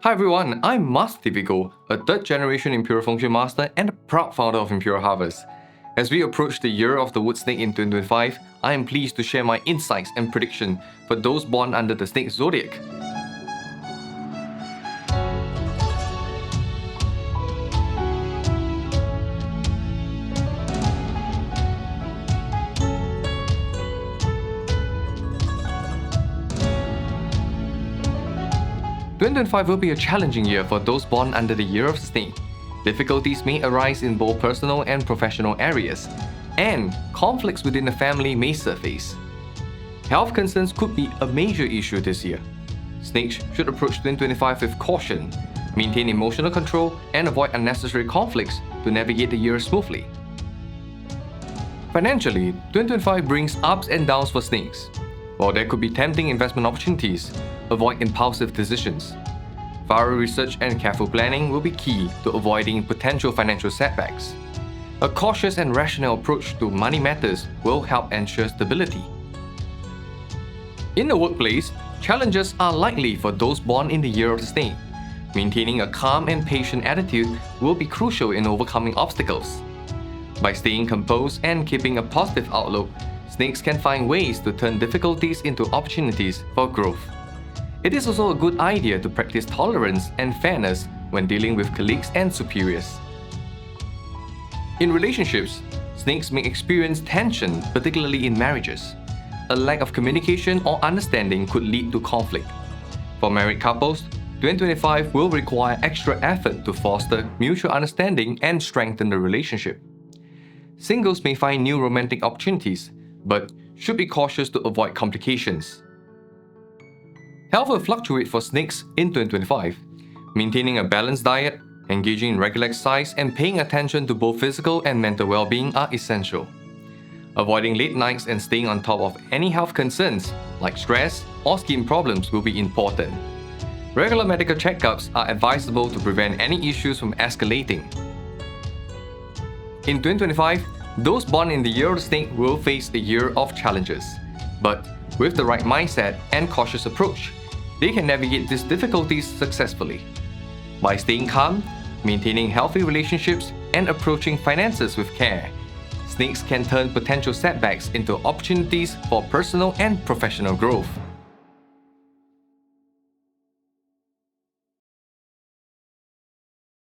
Hi everyone, I'm Master David Goh, a third generation Imperial Feng Shui master and a proud founder of Imperial Harvest. As we approach the year of the wood snake in 2025, I am pleased to share my insights and prediction for those born under the Snake Zodiac. '25 will be a challenging year for those born under the year of snake. Difficulties may arise in both personal and professional areas, and conflicts within the family may surface. Health concerns could be a major issue this year. Snakes should approach 2025 with caution, maintain emotional control, and avoid unnecessary conflicts to navigate the year smoothly. Financially, 2025 brings ups and downs for snakes. While there could be tempting investment opportunities, avoid impulsive decisions. Thorough research and careful planning will be key to avoiding potential financial setbacks. A cautious and rational approach to money matters will help ensure stability. In the workplace, challenges are likely for those born in the year of the snake. Maintaining a calm and patient attitude will be crucial in overcoming obstacles. By staying composed and keeping a positive outlook, snakes can find ways to turn difficulties into opportunities for growth. It is also a good idea to practice tolerance and fairness when dealing with colleagues and superiors. In relationships, snakes may experience tension, particularly in marriages. A lack of communication or understanding could lead to conflict. For married couples, 2025 will require extra effort to foster mutual understanding and strengthen the relationship. Singles may find new romantic opportunities, but should be cautious to avoid complications. Health will fluctuate for snakes in 2025. Maintaining a balanced diet, engaging in regular exercise, and paying attention to both physical and mental well-being are essential. Avoiding late nights and staying on top of any health concerns, like stress or skin problems, will be important. Regular medical checkups are advisable to prevent any issues from escalating. In 2025, those born in the year of the snake will face a year of challenges. But with the right mindset and cautious approach, they can navigate these difficulties successfully. By staying calm, maintaining healthy relationships, and approaching finances with care, snakes can turn potential setbacks into opportunities for personal and professional growth.